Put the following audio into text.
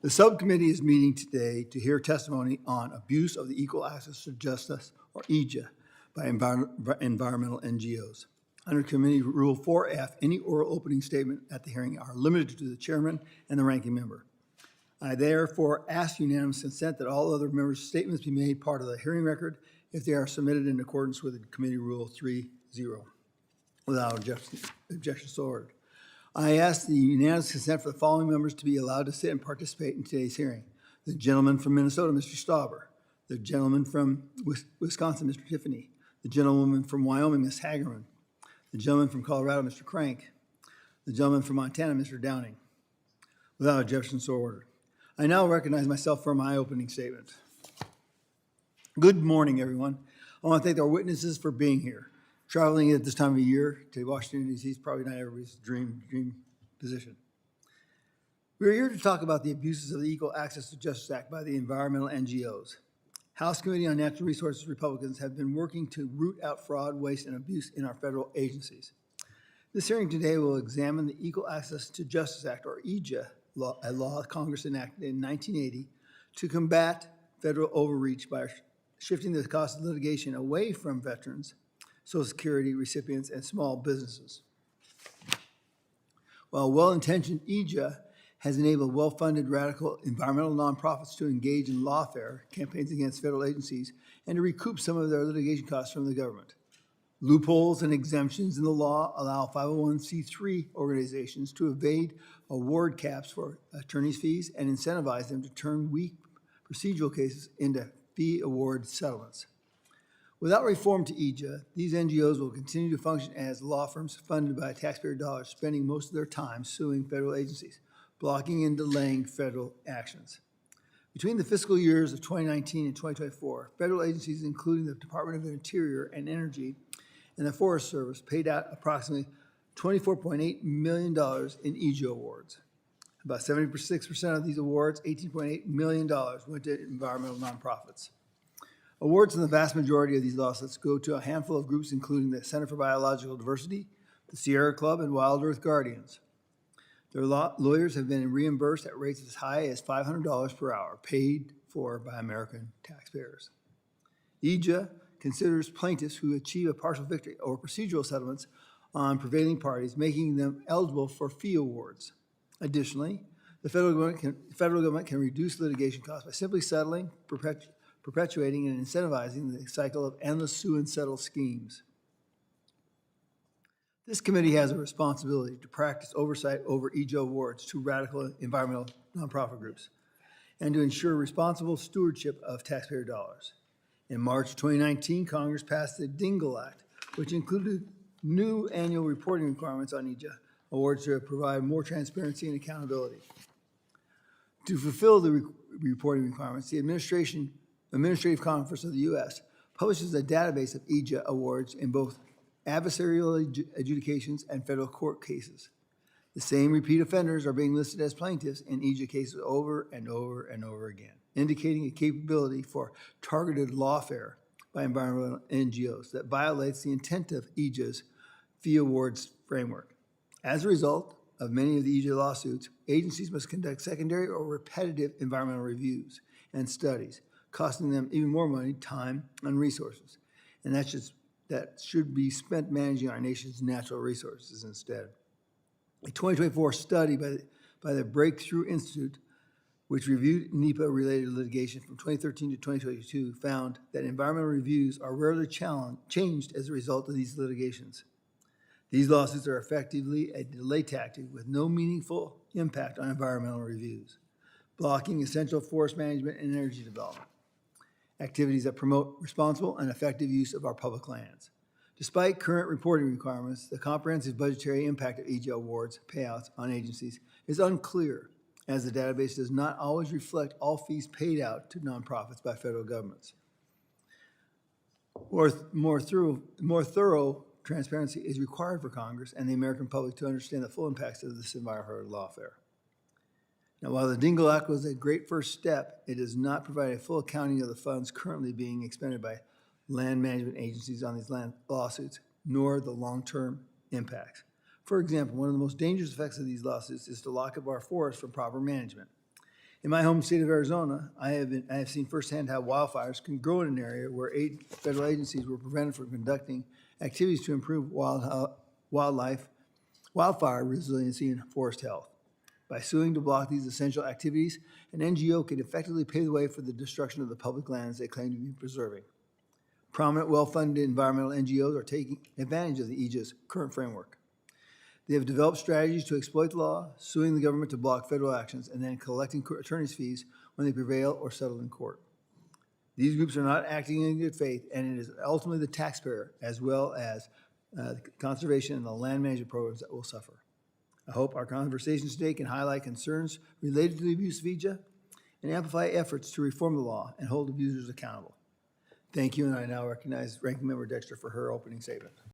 The subcommittee is meeting today to hear testimony on abuse of the Equal Access to Justice, or EAJA, by environmental NGOs. Under Committee Rule 4F, any oral opening statement at the hearing are limited to the chairman and the ranking member. I therefore ask unanimous consent that all other members' statements be made part of the hearing record if they are submitted in accordance with Committee Rule 3.0. Without objection, so ordered. I ask the unanimous consent for the following members to be allowed to sit and participate in today's hearing. The gentleman from Minnesota, Mr. Stauber. The gentleman from Wisconsin, Mr. Tiffany. The gentlewoman from Wyoming, Ms. Hagerman. The gentleman from Colorado, Mr. Crank. The gentleman from Montana, Mr. Downing. Without objection, so ordered. I now recognize myself for my opening statement. Good morning, everyone. I want to thank our witnesses for being here. Traveling at this time of year to Washington, D.C. is probably not everybody's dream position. We're here to talk about the abuses of the Equal Access to Justice Act by the environmental NGOs. House Committee on Natural Resources Republicans have been working to root out fraud, waste, and abuse in our federal agencies. This hearing today will examine the Equal Access to Justice Act, or EAJA, a law Congress enacted in 1980 to combat federal overreach by shifting the cost of litigation away from veterans, Social Security recipients, and small businesses. While well-intentioned, EAJA has enabled well-funded radical environmental nonprofits to engage in lawfare campaigns against federal agencies and to recoup some of their litigation costs from the government. Loopholes and exemptions in the law allow 501c3 organizations to evade award caps for attorney's fees and incentivize them to turn weak procedural cases into fee award settlements. Without reform to EAJA, these NGOs will continue to function as law firms funded by taxpayer dollars, spending most of their time suing federal agencies, blocking and delaying federal actions. Between the fiscal years of 2019 and 2024, federal agencies, including the Department of the Interior and Energy and the Forest Service, paid out approximately $24.8 million in EAJA awards. About 76% of these awards, $18.8 million, went to environmental nonprofits. Awards in the vast majority of these lawsuits go to a handful of groups, including the Center for Biological Diversity, the Sierra Club, and Wild Earth Guardians. Their lawyers have been reimbursed at rates as high as $500 per hour, paid for by American taxpayers. EAJA considers plaintiffs who achieve a partial victory or procedural settlements on prevailing parties, making them eligible for fee awards. Additionally, the federal government can reduce litigation costs by simply settling, perpetuating, and incentivizing the cycle of endless sue and settle schemes. This committee has a responsibility to practice oversight over EAJA awards to radical environmental nonprofit groups and to ensure responsible stewardship of taxpayer dollars. In March 2019, Congress passed the Dingell Act, which included new annual reporting requirements on EAJA awards to provide more transparency and accountability. To fulfill the reporting requirements, the Administrative Conference of the U.S. publishes a database of EAJA awards in both adversarial adjudications and federal court cases. The same repeat offenders are being listed as plaintiffs in EAJA cases over and over and over again, indicating a capability for targeted lawfare by environmental NGOs that violates the intent of EAJA's fee awards framework. As a result of many of the EAJA lawsuits, agencies must conduct secondary or repetitive environmental reviews and studies, costing them even more money, time, and resources. And that should be spent managing our nation's natural resources instead. A 2024 study by the Breakthrough Institute, which reviewed NEPA-related litigation from 2013 to 2022, found that environmental reviews are rarely changed as a result of these litigations. These lawsuits are effectively a delay tactic with no meaningful impact on environmental reviews, blocking essential forest management and energy development, activities that promote responsible and effective use of our public lands. Despite current reporting requirements, the comprehensive budgetary impact of EAJA awards payouts on agencies is unclear, as the database does not always reflect all fees paid out to nonprofits by federal governments. More thorough transparency is required for Congress and the American public to understand the full impacts of this environmental lawfare. Now, while the Dingell Act was a great first step, it does not provide a full accounting of the funds currently being expended by land management agencies on these land lawsuits, nor the long-term impacts. For example, one of the most dangerous effects of these lawsuits is to lock up our forests from proper management. In my home state of Arizona, I have seen firsthand how wildfires can grow in an area where 8 federal agencies were prevented from conducting activities to improve wildfire resiliency and forest health. By suing to block these essential activities, an NGO can effectively pave the way for the destruction of the public lands they claim to be preserving. Prominent, well-funded environmental NGOs are taking advantage of the EAJA's current framework. They have developed strategies to exploit the law, suing the government to block federal actions, and then collecting attorney's fees when they prevail or settle in court. These groups are not acting in good faith, and it is ultimately the taxpayer, as well as conservation and the land management programs, that will suffer. I hope our conversations today can highlight concerns related to the abuse of EAJA and amplify efforts to reform the law and hold abusers accountable. Thank you, and I now recognize Ranking Member Dexter for her opening statement.